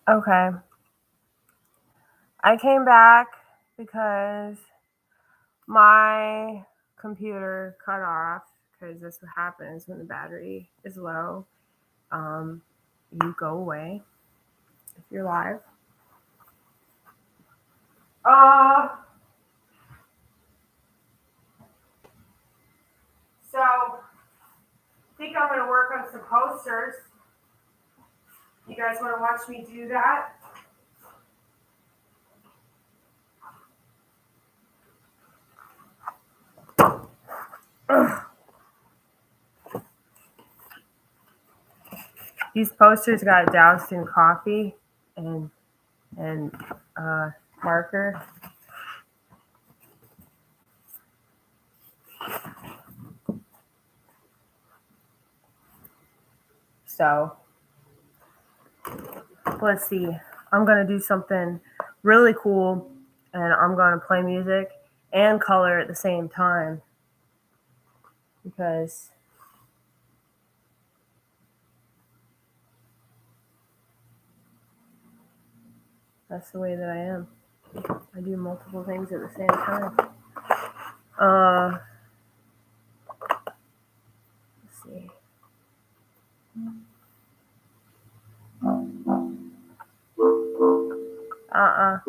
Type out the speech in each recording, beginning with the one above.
Okay. I came back because my computer cut off because that's what happens when the battery is low. Um, you go away if you're live. Uh, so I think I'm gonna work on some posters. You guys want to watch me do that? These posters got doused in coffee and and uh, marker. So let's see. I'm gonna do something really cool, and I'm gonna play music and color at the same time because that's the way that I am. I do multiple things at the same time. Let's see. Uh-uh.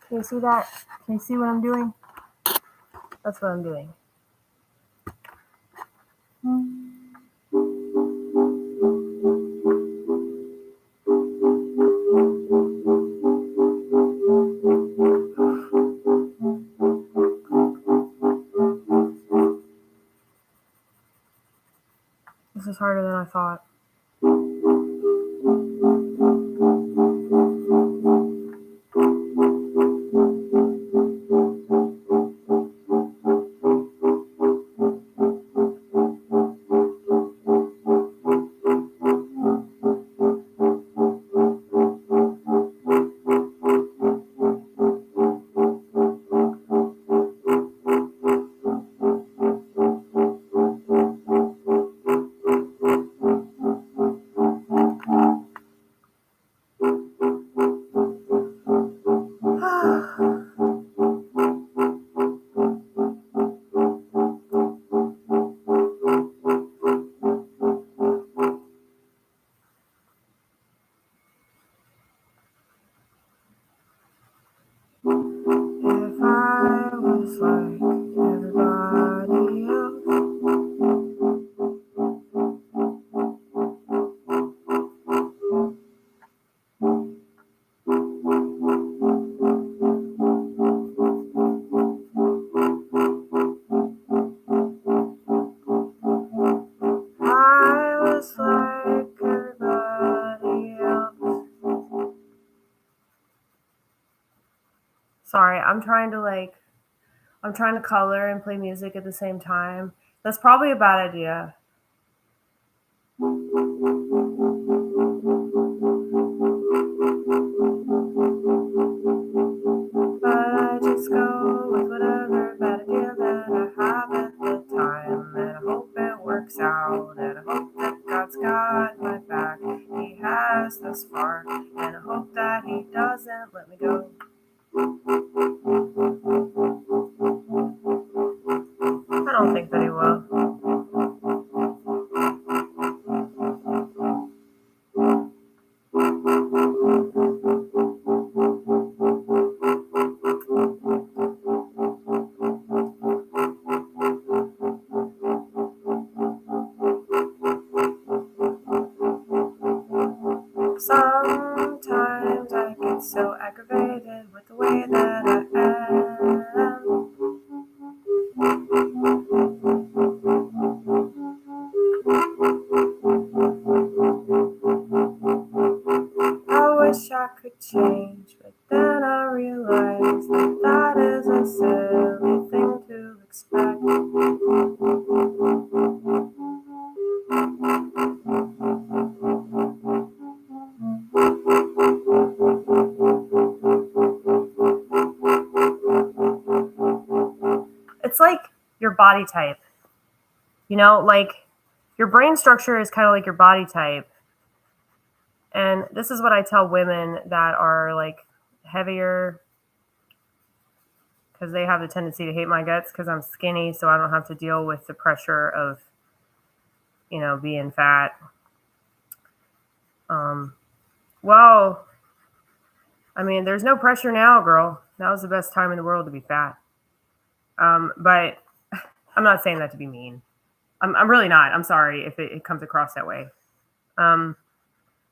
Can you see that? Can you see what I'm doing? That's what I'm doing. This is harder than I thought. If I was like everybody else, I was like everybody else. Sorry, I'm trying to color and play music at the same time. That's probably a bad idea. But I just go with whatever bad idea that I have at the time. And I hope it works out. And I hope that God's got my back. He has thus far. And I hope that He doesn't let me go. I don't think that He will. Sometimes I get so aggravated with the way that I am. I wish I could change, but then I realize that that is a silly thing to body type. Like your brain structure is kind of like your body type. And this is what I tell women that are like heavier, because they have the tendency to hate my guts because I'm skinny, so I don't have to deal with the pressure of, being fat. Well, I mean, there's no pressure now, girl. Now's the best time in the world to be fat. But I'm not saying that to be mean. I'm really not. I'm sorry if it comes across that way. I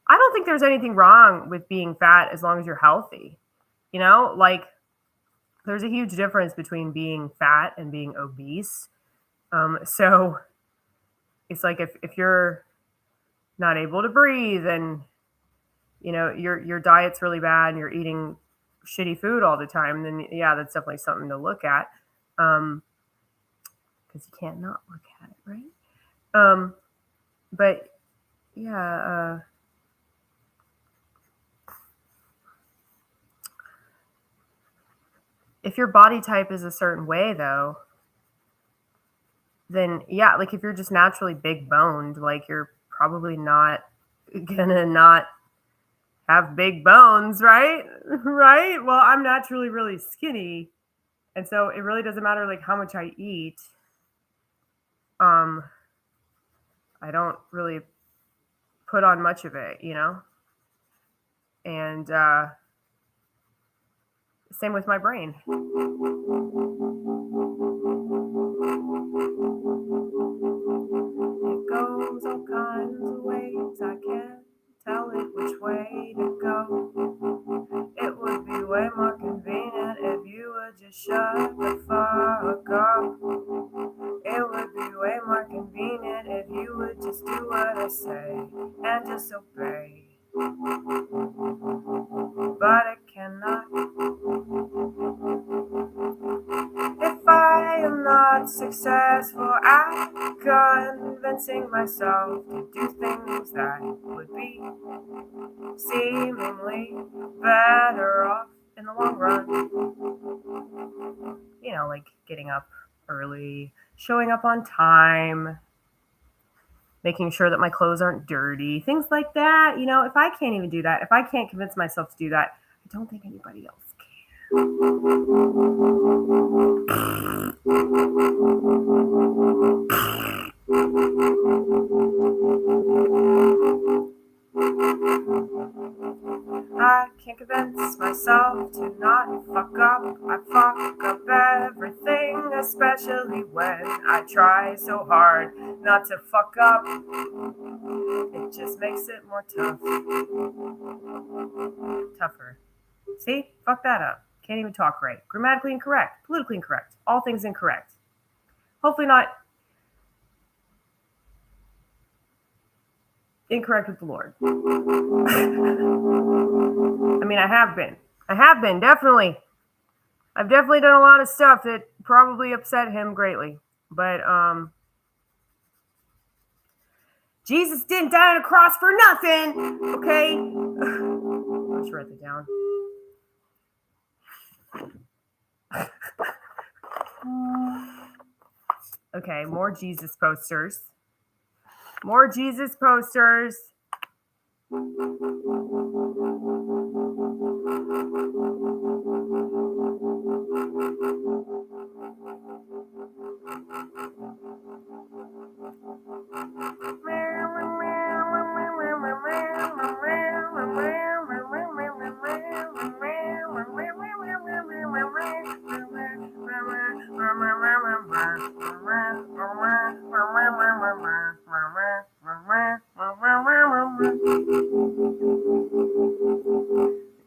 don't think there's anything wrong with being fat as long as you're healthy. Like there's a huge difference between being fat and being obese. So it's like if you're not able to breathe and your diet's really bad and you're eating shitty food all the time, then yeah, that's definitely something to look at. Because you can't not look at it, right? But yeah, if your body type is a certain way though, then yeah, like if you're just naturally big boned, like you're probably not gonna not have big bones, right? Right? Well, I'm naturally really skinny, and so it really doesn't matter like how much I eat. I don't really put on much of it, And same with my brain. It goes all kinds of ways. I can't tell it which way to go. It would be way more convenient if you would just shut the fuck up. It would be way more convenient if you would just do what I say and just obey. But it cannot. If I am not successful at convincing myself to do things that would be seemingly better off in the long run, like getting up early, showing up on time, making sure that my clothes aren't dirty, things like that. If I can't even do that, if I can't convince myself to do that, I don't think anybody else can. I can't convince myself to not fuck up. I fuck up everything, especially when I try so hard not to fuck up. It just makes it more tougher. See? Fuck that up. Can't even talk right. Grammatically incorrect. Politically incorrect. All things incorrect. Hopefully not incorrect with the Lord. I mean, I have been, definitely. I've definitely done a lot of stuff that probably upset him greatly. But, Jesus didn't die on a cross for nothing, okay? Let's write that down. Okay, more Jesus posters. More Jesus posters.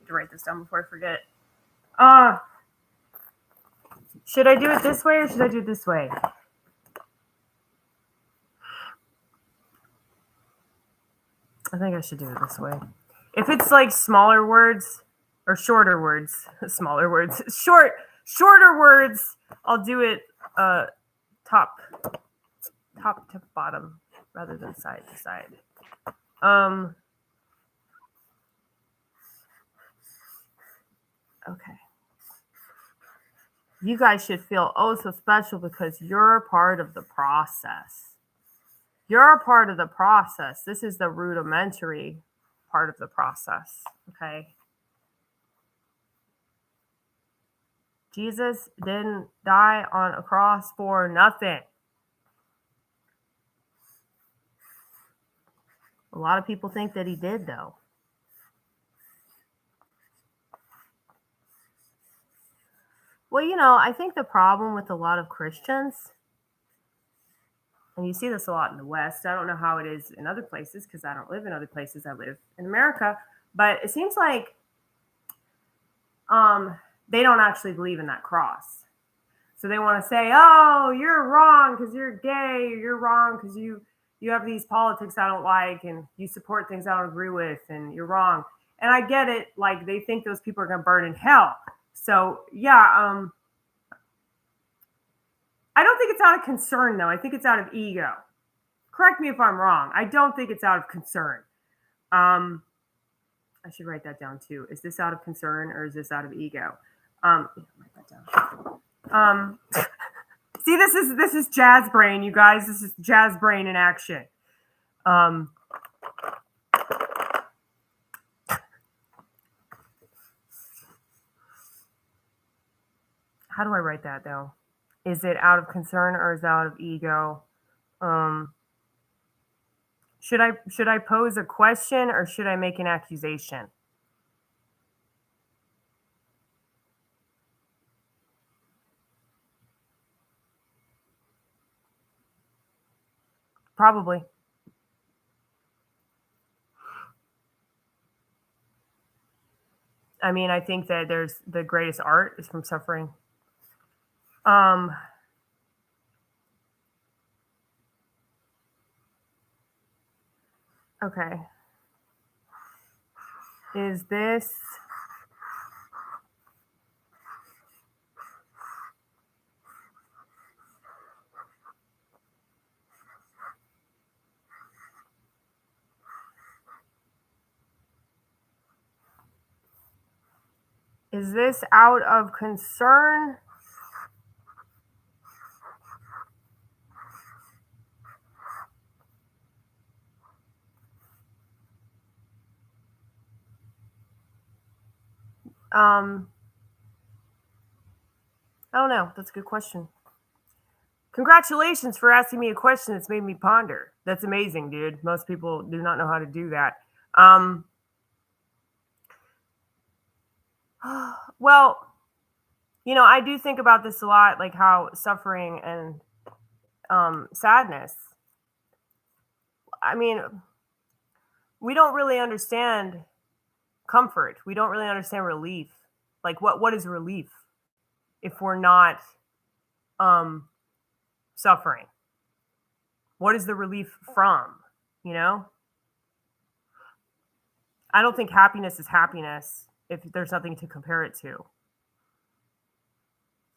To write this down before I forget. Should I do it this way or should I do it this way? I think I should do it this way. If it's like smaller words or shorter words, shorter words, I'll do it top to bottom rather than side to side. Okay. you guys should feel oh so special because you're part of the process. You're a part of the process. This is the rudimentary part of the process. Okay. Jesus didn't die on a cross for nothing. A lot of people think that he did, though. Well, I think the problem with a lot of Christians, and you see this a lot in the West, I don't know how it is in other places because I don't live in other places. I live in America, but it seems like they don't actually believe in that cross. So they want to say, "Oh, you're wrong because you're gay. Or you're wrong because you have these politics I don't like, and you support things I don't agree with, and you're wrong." And I get it. Like they think those people are going to burn in hell. So yeah, I don't think it's out of concern though. I think it's out of ego. Correct me if I'm wrong. I don't think it's out of concern. I should write that down too. Is this out of concern or is this out of ego? Write that down. See, this is jazz brain, you guys. This is jazz brain in action. How do I write that though? Is it out of concern or is it out of ego? Should I pose a question or should I make an accusation? Probably. I mean, I think that there's the greatest art is from suffering. Okay. Is this out of concern? I don't know. That's a good question. Congratulations for asking me a question that's made me ponder. That's amazing, dude. Most people do not know how to do that. Well, I do think about this a lot, like how suffering and sadness. I mean, we don't really understand comfort. We don't really understand relief. Like what is relief if we're not suffering? What is the relief from? I don't think happiness is happiness if there's nothing to compare it to.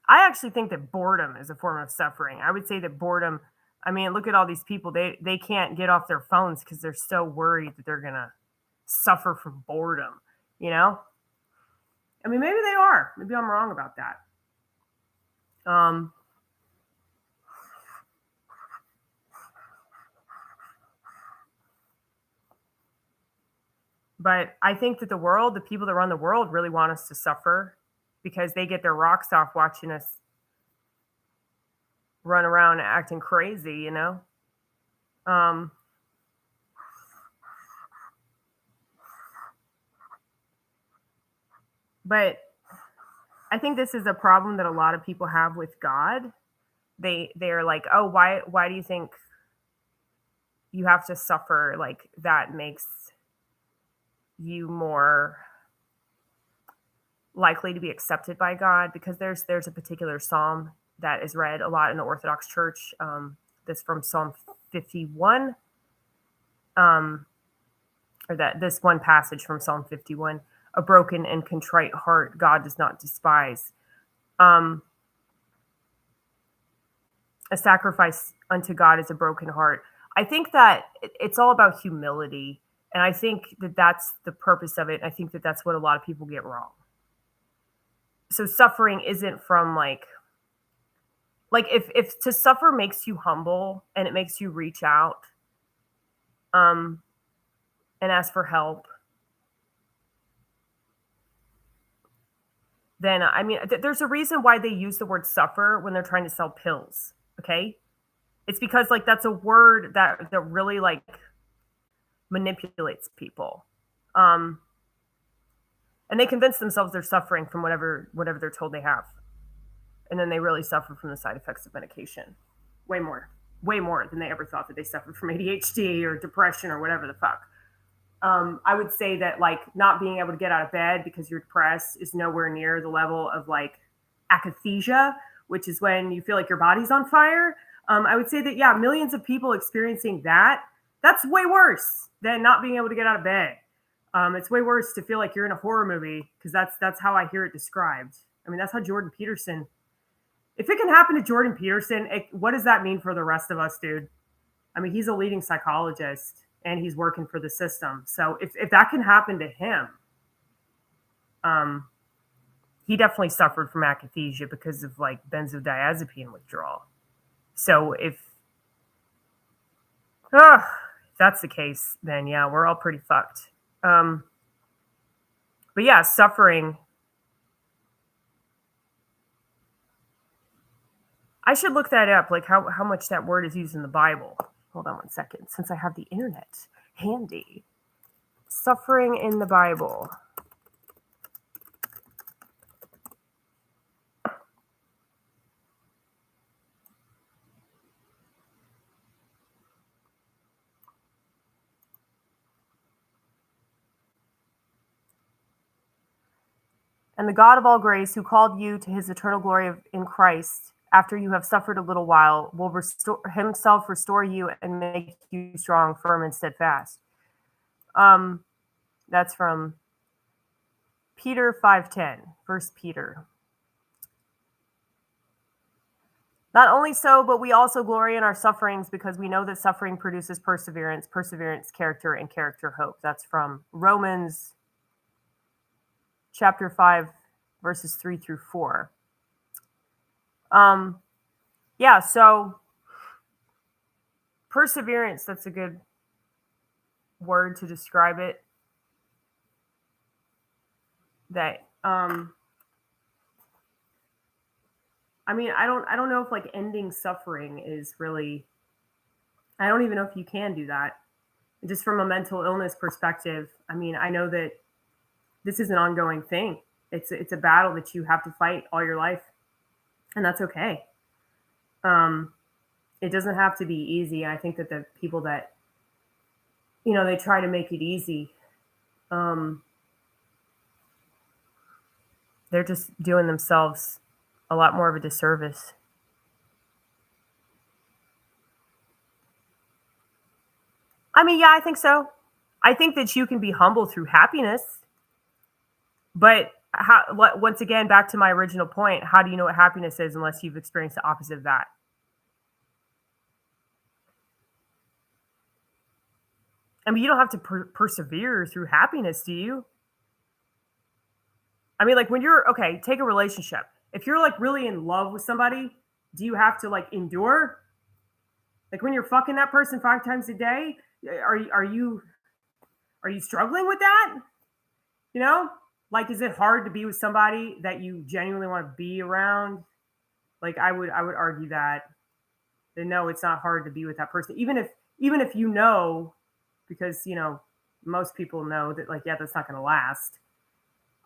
I actually think that boredom is a form of suffering. I would say that boredom, I mean, look at all these people. They can't get off their phones because they're so worried that they're going to suffer from boredom, I mean, maybe they are. Maybe I'm wrong about that. But I think that the people that run the world really want us to suffer because they get their rocks off watching us run around acting crazy, But I think this is a problem that a lot of people have with God. They're like, oh, why do you think you have to suffer? Like that makes you more likely to be accepted by God, because there's a particular psalm that is read a lot in the Orthodox Church. That's from Psalm 51, or that this one passage from Psalm 51: "A broken and contrite heart God does not despise." A sacrifice unto God is a broken heart. I think that it's all about humility, and I think that that's the purpose of it. I think that that's what a lot of people get wrong. so suffering isn't from like if to suffer makes you humble and it makes you reach out and ask for help, then I mean there's a reason why they use the word suffer when they're trying to sell pills, okay? It's because like that's a word that really like manipulates people. Um and they convince themselves they're suffering from whatever they're told they have. And then they really suffer from the side effects of medication. Way more than they ever thought that they suffered from ADHD or depression or whatever the fuck. I would say that like not being able to get out of bed because you're depressed is nowhere near the level of like akathisia, which is when you feel like your body's on fire. I would say that, yeah, millions of people experiencing that's way worse than not being able to get out of bed. It's way worse to feel like you're in a horror movie because that's how I hear it described. I mean, that's how Jordan Peterson. If it can happen to Jordan Peterson, what does that mean for the rest of us, dude? I mean, he's a leading psychologist and he's working for the system. So if that can happen to him, he definitely suffered from akathisia because of like benzodiazepine withdrawal. So if that's the case, then yeah, we're all pretty fucked. But yeah, suffering. I should look that up, like how much that word is used in the Bible. Hold on one second, since I have the internet handy. Suffering in the Bible. And the God of all grace, who called you to his eternal glory in Christ, after you have suffered a little while, will restore you and make you strong, firm, and steadfast. That's from Peter 5:10, 1 Peter. Not only so, but we also glory in our sufferings because we know that suffering produces perseverance, character, and character hope. That's from Romans chapter 5, verses 3 through 4. Yeah, so perseverance, that's a good word to describe it. That I mean, I don't know if like ending suffering is really, I don't even know if you can do that. Just from a mental illness perspective, I mean, I know that this is an ongoing thing. It's a battle that you have to fight all your life, and that's okay. It doesn't have to be easy. I think that the people that, you know, they try to make it easy, they're just doing themselves a lot more of a disservice. I mean, yeah, I think so. I think that you can be humble through happiness, but once again, back to my original point, how do you know what happiness is unless you've experienced the opposite of that? I mean, you don't have to persevere through happiness, do you? I mean, like when you're, okay, take a relationship. If you're like really in love with somebody, do you have to like endure? Like when you're fucking that person 5 times a day, are you struggling with that? You know? Like, is it hard to be with somebody that you genuinely want to be around? Like I would argue that no, it's not hard to be with that person. Even if you know, because you know, most people know that like, yeah, that's not gonna last.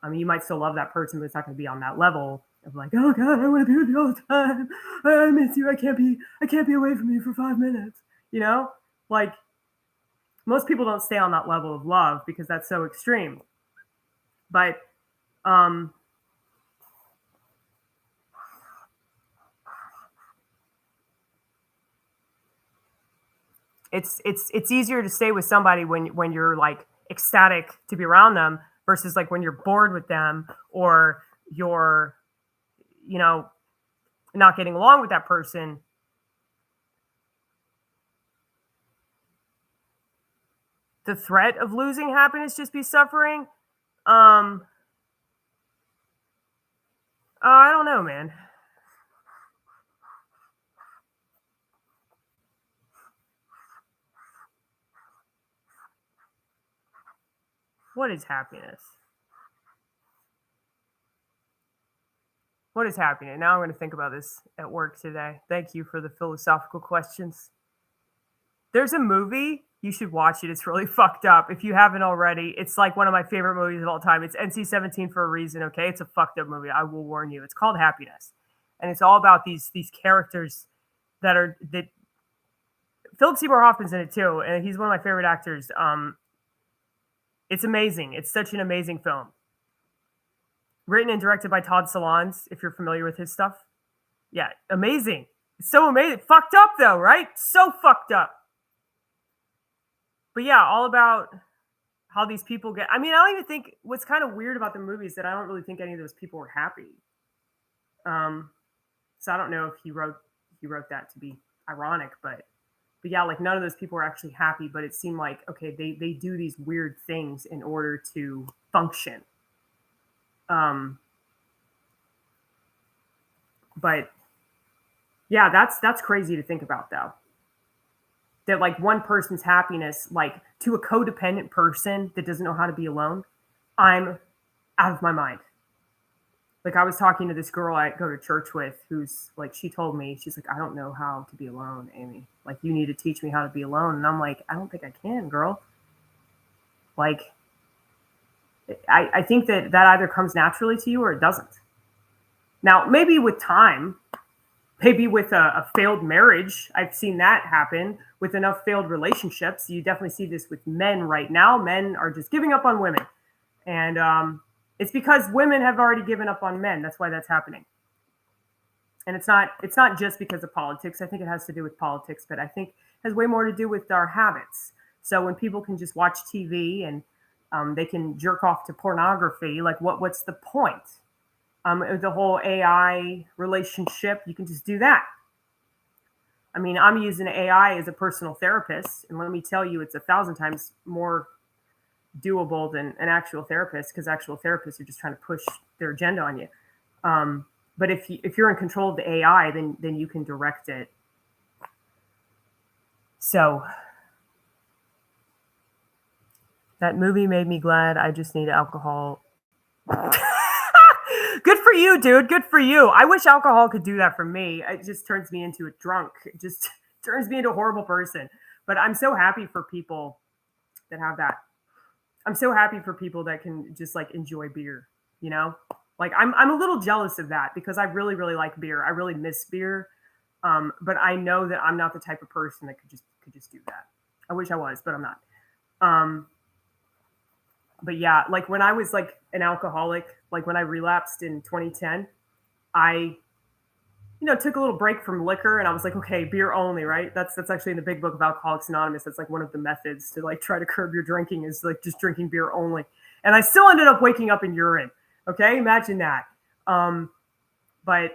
I mean, you might still love that person, but it's not gonna be on that level of like, oh god, I want to be with you all the time. I miss you. I can't be away from you for 5 minutes. You know? Like most people don't stay on that level of love because that's so extreme. But it's easier to stay with somebody when you're like ecstatic to be around them versus like when you're bored with them or you're, you know, not getting along with that person. The threat of losing happiness just be suffering. I don't know, man. What is happiness? What is happiness? Now I'm going to think about this at work today. Thank you for the philosophical questions. There's a movie, you should watch it. It's really fucked up. If you haven't already, it's like one of my favorite movies of all time. It's NC-17 for a reason, okay? It's a fucked up movie. I will warn you. It's called Happiness. And it's all about these characters that Philip Seymour Hoffman's in it too, and he's one of my favorite actors. It's amazing. It's such an amazing film. Written and directed by Todd Solondz, if you're familiar with his stuff. Yeah, amazing. It's so amazing. Fucked up though, right? So fucked up. But yeah, all about how these people get. I mean, I don't even think what's kind of weird about the movie is that I don't really think any of those people were happy. So I don't know if he wrote that to be ironic, but yeah, like none of those people were actually happy. But it seemed like okay, they do these weird things in order to function. But yeah, that's crazy to think about though. That like one person's happiness, like to a codependent person that doesn't know how to be alone, I'm out of my mind. Like I was talking to this girl I go to church with who's like, she told me, she's like, I don't know how to be alone, Amy. Like you need to teach me how to be alone. And I'm like, I don't think I can, girl. Like, I think that either comes naturally to you or it doesn't. Now, maybe with time, maybe with a failed marriage, I've seen that happen with enough failed relationships. You definitely see this with men right now. Men are just giving up on women. And it's because women have already given up on men. That's why that's happening. And it's not just because of politics. I think it has to do with politics, but I think it has way more to do with our habits. So when people can just watch TV and they can jerk off to pornography, like what's the point? The whole AI relationship, you can just do that. I mean, I'm using AI as a personal therapist, and let me tell you, it's 1,000 times more doable than an actual therapist because actual therapists are just trying to push their agenda on you. But if you're in control of the AI, then you can direct it. So that movie made me glad. I just need alcohol. Good for you, dude. Good for you. I wish alcohol could do that for me. It just turns me into a drunk. It just turns me into a horrible person. But I'm so happy for people that have that. I'm so happy for people that can just like enjoy beer, you know? Like I'm a little jealous of that because I really, really like beer. I really miss beer. But I know that I'm not the type of person that could just do that. I wish I was, but I'm not. But yeah, like when I was like an alcoholic, like when I relapsed in 2010, I took a little break from liquor and I was like, okay, beer only, right? That's actually in the big book of Alcoholics Anonymous. That's like one of the methods to like try to curb your drinking is like just drinking beer only. And I still ended up waking up in urine. Okay, imagine that. But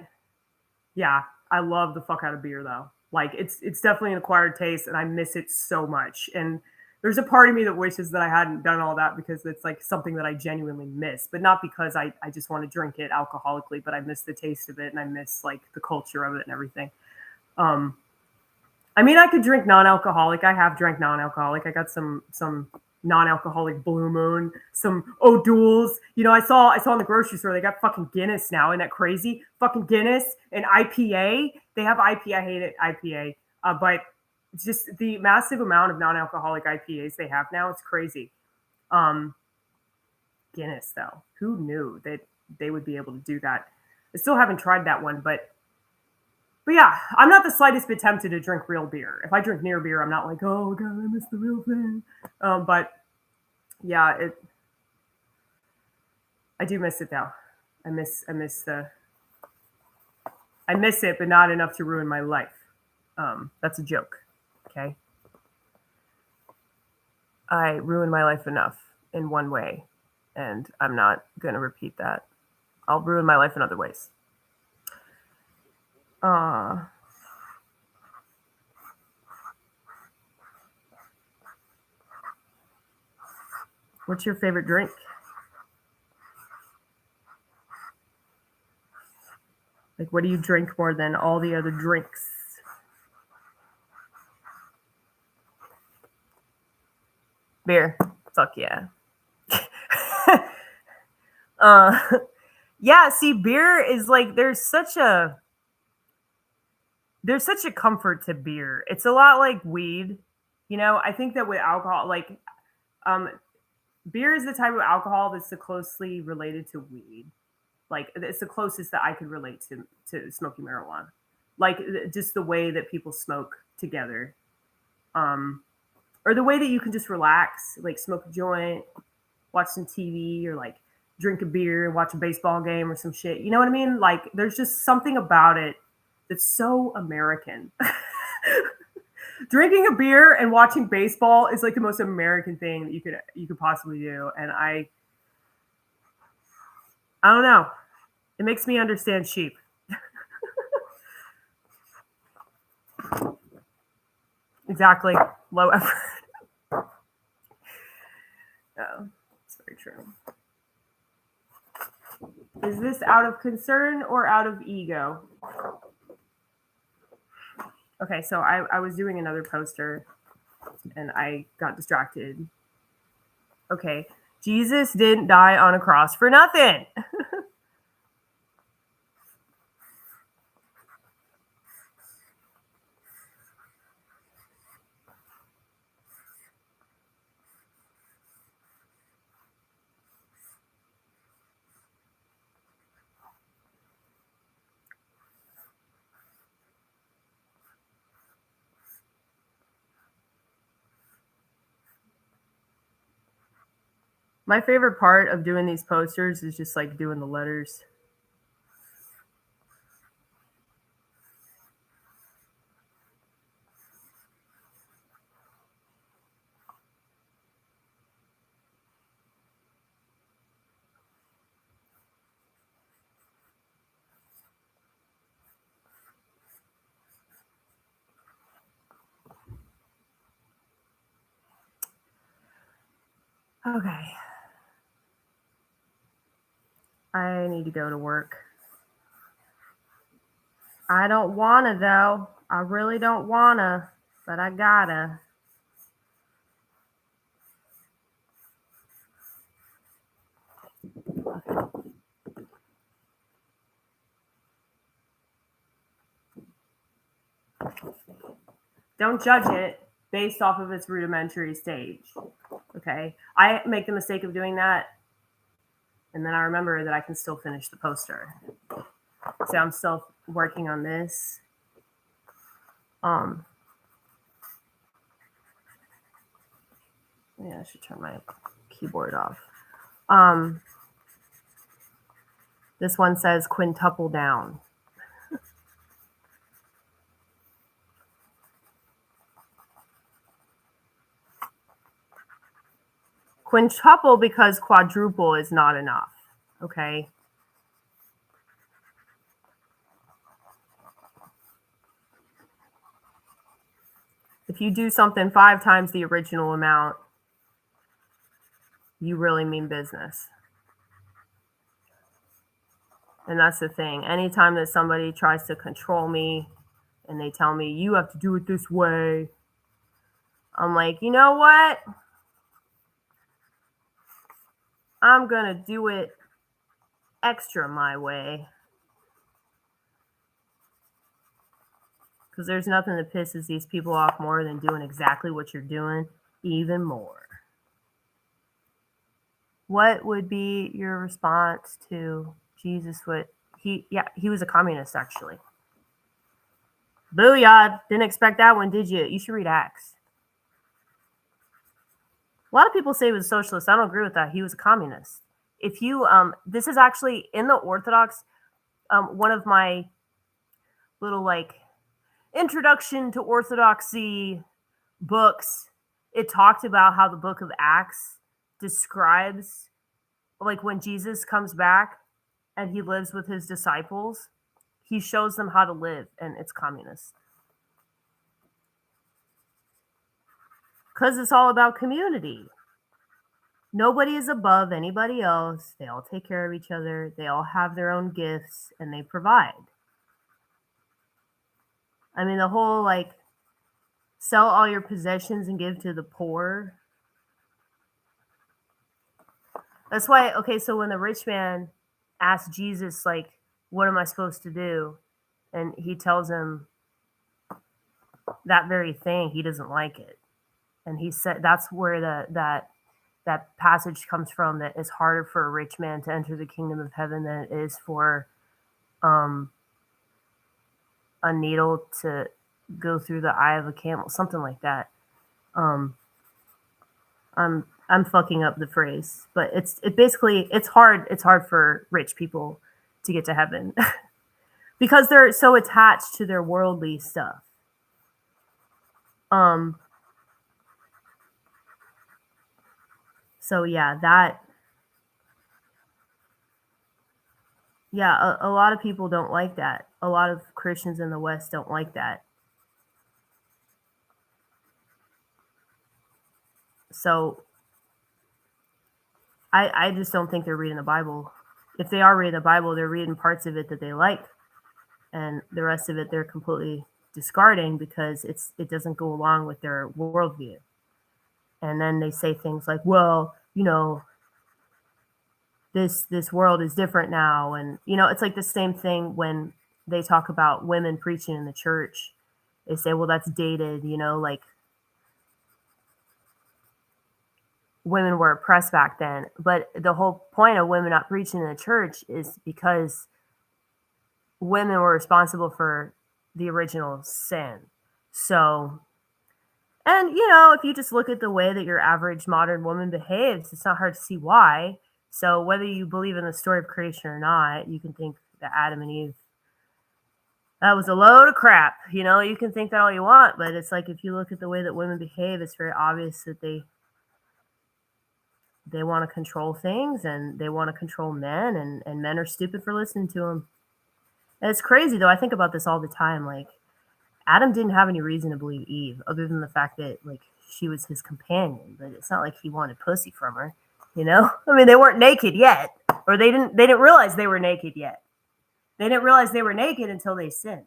yeah, I love the fuck out of beer though. Like it's definitely an acquired taste and I miss it so much. And there's a part of me that wishes that I hadn't done all that because it's like something that I genuinely miss, but not because I just want to drink it alcoholically, but I miss the taste of it and I miss like the culture of it and everything. I mean, I could drink non-alcoholic. I have drank non-alcoholic. I got some non-alcoholic Blue Moon, some O'Doul's. I saw in the grocery store they got fucking Guinness now. Isn't that crazy? Fucking Guinness and IPA. They have IPA. I hate it, IPA. But just the massive amount of non-alcoholic IPAs they have now, it's crazy. Guinness though, who knew that they would be able to do that? I still haven't tried that one, but yeah, I'm not the slightest bit tempted to drink real beer. If I drink near beer, I'm not like, oh god, I miss the real thing. But yeah, I do miss it though. I miss it, but not enough to ruin my life. That's a joke. Okay. I ruined my life enough in one way, and I'm not going to repeat that. I'll ruin my life in other ways. What's your favorite drink? Like, what do you drink more than all the other drinks? Beer. Fuck yeah. Yeah, see, beer is like there's such a comfort to beer. It's a lot like weed. I think that with alcohol, like um beer is the type of alcohol that's the closely related to weed. Like it's the closest that I could relate to smoking marijuana. Like just the way that people smoke together. Um or the way that you can just relax, like smoke a joint, watch some TV, or like drink a beer, watch a baseball game or some shit. You know what I mean? Like there's just something about it that's so American. Drinking a beer and watching baseball is like the most American thing that you could possibly do. And I don't know. It makes me understand sheep. Exactly. Low effort. Oh, that's very true. Is this out of concern or out of ego? Okay, so I was doing another poster and I got distracted. Okay, Jesus didn't die on a cross for nothing. My favorite part of doing these posters is just like doing the letters. Okay. I need to go to work. I don't wanna though. I really don't wanna, but I gotta. Don't judge it based off of its rudimentary stage. Okay. I make the mistake of doing that, and then I remember that I can still finish the poster. So I'm still working on this. Yeah, I should turn my keyboard off. This one says quintuple down. Quintuple because quadruple is not enough. Okay. If you do something 5 times the original amount, you really mean business. And that's the thing. Anytime that somebody tries to control me and they tell me, you have to do it this way, I'm like, you know what? I'm going to do it extra my way. Because there's nothing that pisses these people off more than doing exactly what you're doing, even more. What would be your response to Jesus? He was a communist, actually. Booyah! Didn't expect that one, did you? You should read Acts. A lot of people say he was a socialist. I don't agree with that. He was a communist. If you, this is actually in the Orthodox, one of my little like introduction to Orthodoxy books. It talked about how the book of Acts describes like when Jesus comes back and he lives with his disciples, he shows them how to live, and it's communist. Because it's all about community. Nobody is above anybody else. They all take care of each other. They all have their own gifts and they provide. I mean, the whole like sell all your possessions and give to the poor. That's why, okay, so when the rich man asks Jesus, like, what am I supposed to do? And he tells him that very thing, he doesn't like it. And he said that's where that passage comes from, that it's harder for a rich man to enter the kingdom of heaven than it is for um, a needle to go through the eye of a camel, something like that. Um, I'm fucking up the phrase, but it basically it's hard for rich people to get to heaven because they're so attached to their worldly stuff. Um, so yeah, a lot of people don't like that. A lot of Christians in the West don't like that. So I just don't think they're reading the Bible. If they are reading the Bible, they're reading parts of it that they like, and the rest of it they're completely discarding because it doesn't go along with their worldview. And then they say things like, "Well, this world is different now," and it's like the same thing when they talk about women preaching in the church. They say, "Well, that's dated," like women were oppressed back then. But the whole point of women not preaching in the church is because women were responsible for the original sin. So, and if you just look at the way that your average modern woman behaves, it's not hard to see why. So, whether you believe in the story of creation or not, you can think that Adam and Eve, that was a load of crap. You can think that all you want, but it's like if you look at the way that women behave, it's very obvious that they want to control things and they want to control men, and men are stupid for listening to them. And it's crazy though. I think about this all the time. Like, Adam didn't have any reason to believe Eve other than the fact that like she was his companion, but it's not like he wanted pussy from her. I mean, they weren't naked yet, or they didn't realize they were naked yet. They didn't realize they were naked until they sinned.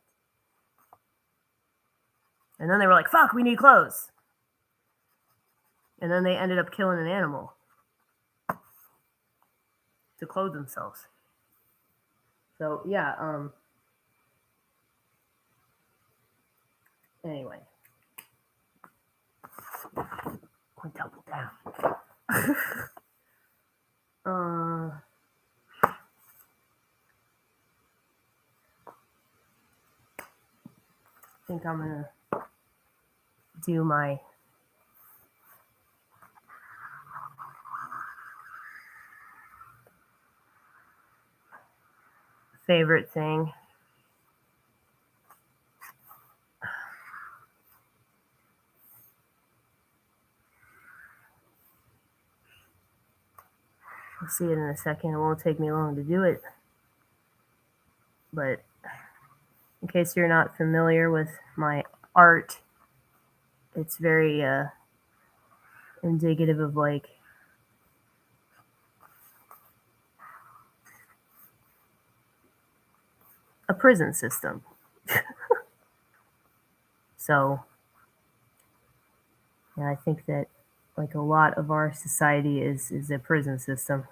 And then they were like, fuck, we need clothes. And then they ended up killing an animal to clothe themselves. So yeah, anyway. I'll double down. I think I'm gonna do my favorite thing. We'll see it in a second. It won't take me long to do it. But in case you're not familiar with my art, it's very indicative of like a prison system. So, yeah, I think that like a lot of our society is a prison system.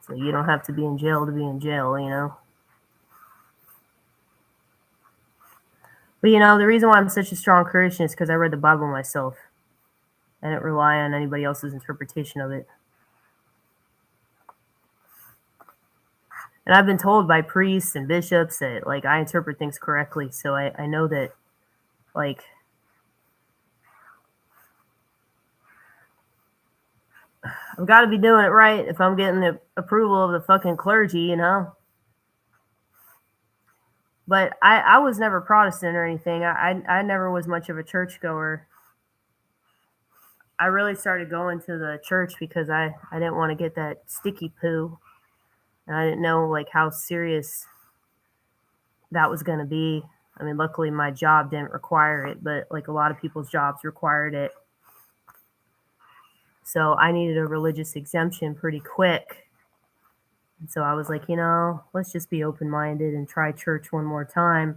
So you don't have to be in jail to be in jail, But the reason why I'm such a strong Christian is because I read the Bible myself. I didn't rely on anybody else's interpretation of it. And I've been told by priests and bishops that like I interpret things correctly. So I know that like I've got to be doing it right if I'm getting the approval of the fucking clergy, But I was never Protestant or anything. I never was much of a churchgoer. I really started going to the church because I didn't want to get that sticky poo. And I didn't know like how serious that was going to be. I mean, luckily my job didn't require it, but like a lot of people's jobs required it. So I needed a religious exemption pretty quick. And so I was like, let's just be open-minded and try church one more time.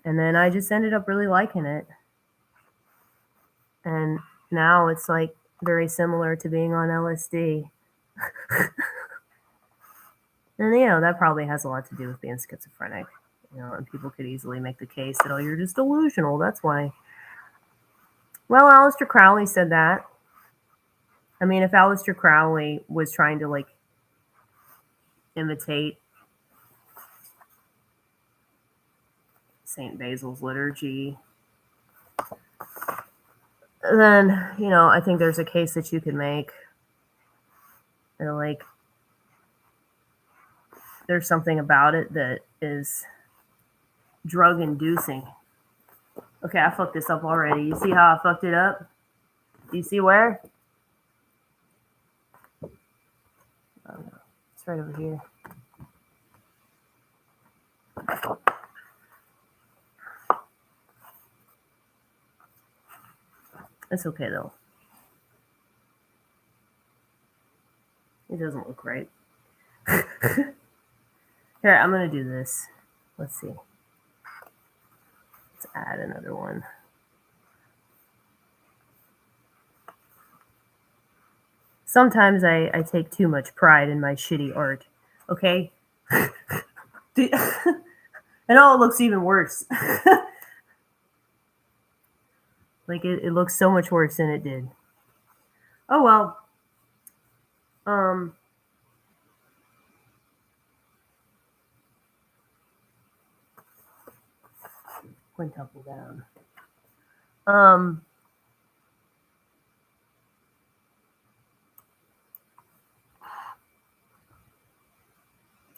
And then I just ended up really liking it. And now it's like very similar to being on LSD. And that probably has a lot to do with being schizophrenic. And people could easily make the case that, oh, you're just delusional, that's why. Well, Aleister Crowley said that. I mean, if Aleister Crowley was trying to like imitate St. Basil's liturgy, then, I think there's a case that you could make. Like, there's something about it that is drug inducing. Okay, I fucked this up already. You see how I fucked it up? Do you see where? Oh no, it's right over here. It's okay though. It doesn't look right. Here, I'm gonna do this. Let's see. Let's add another one. Sometimes I take too much pride in my shitty art. Okay? And oh, it looks even worse. Like, it looks so much worse than it did. Oh well. Quintuple down.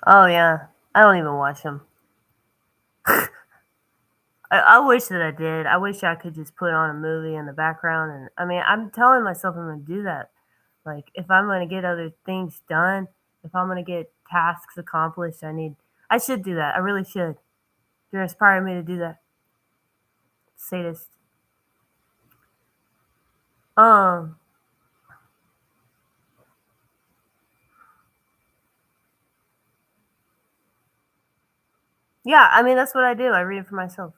Oh yeah. I don't even watch them. I wish that I did. I wish I could just put on a movie in the background. And I mean, I'm telling myself I'm going to do that. Like, if I'm going to get other things done, if I'm going to get tasks accomplished, I should do that. I really should. You're inspiring me to do that. Sadist. Yeah, I mean, that's what I do. I read it for myself.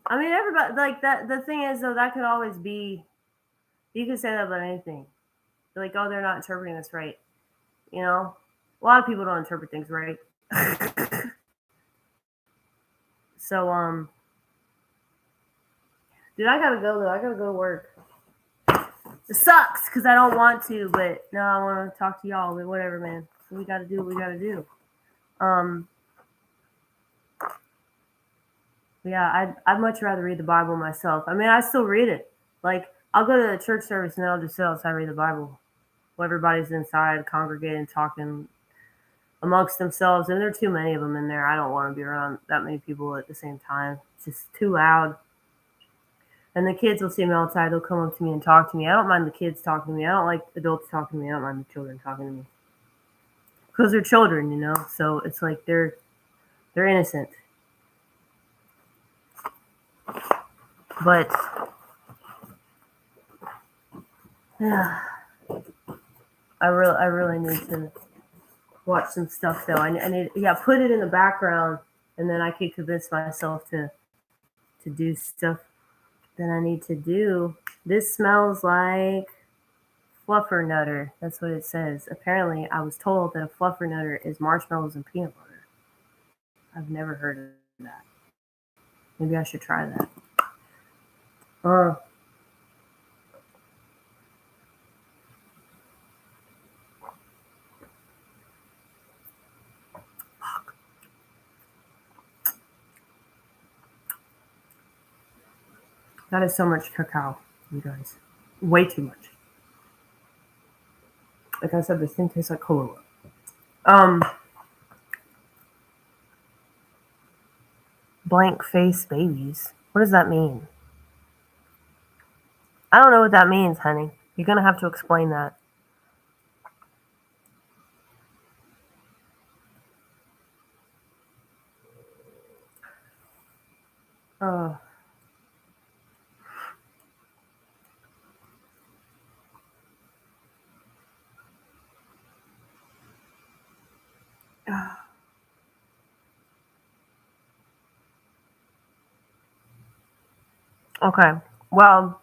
I mean, everybody, like, that. The thing is, though, that could always be, you can say that about anything. Like, oh, they're not interpreting this right. A lot of people don't interpret things right. So, dude, I gotta go, though. I gotta go to work. It sucks because I don't want to, but no, I want to talk to y'all. But whatever, man. We got to do what we got to do. Yeah, I'd much rather read the Bible myself. I mean, I still read it. Like, I'll go to the church service and then I'll just sit outside and read the Bible. While everybody's inside, congregating, talking amongst themselves. And there are too many of them in there. I don't want to be around that many people at the same time. It's just too loud. And the kids will see me outside. They'll come up to me and talk to me. I don't mind the kids talking to me. I don't like adults talking to me. I don't mind the children talking to me. Because they're children. So it's like they're innocent. But yeah, I really need to watch some stuff though. I need put it in the background, and then I can convince myself to do stuff that I need to do. This smells like fluffernutter. That's what it says. Apparently, I was told that a fluffernutter is marshmallows and peanut butter. I've never heard of that. Maybe I should try that. That is so much cacao, you guys. Way too much. Like I said, this thing tastes like Kahlua. Blank face babies. What does that mean? I don't know what that means, honey. You're gonna have to explain that. Oh. Okay. Well,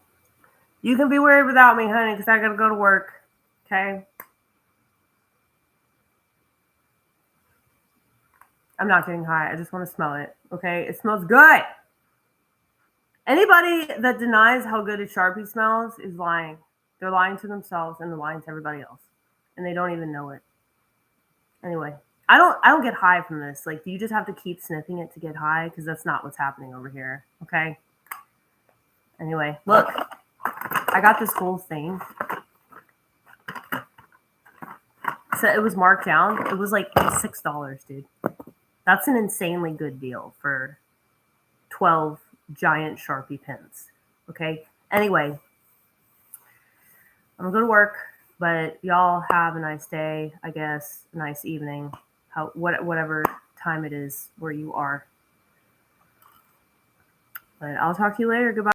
you can be weird without me, honey, because I gotta go to work. Okay. I'm not getting high. I just want to smell it. Okay. It smells good. Anybody that denies how good a Sharpie smells is lying. They're lying to themselves and they're lying to everybody else. And they don't even know it. Anyway, I don't get high from this. Like, do you just have to keep sniffing it to get high? Because that's not what's happening over here. Okay. Anyway, look. I got this whole thing. So it was marked down. It was like $6, dude. That's an insanely good deal for 12 giant Sharpie pens. Okay. Anyway, I'm gonna go to work, but y'all have a nice day, I guess, a nice evening, whatever time it is where you are. But I'll talk to you later. Goodbye.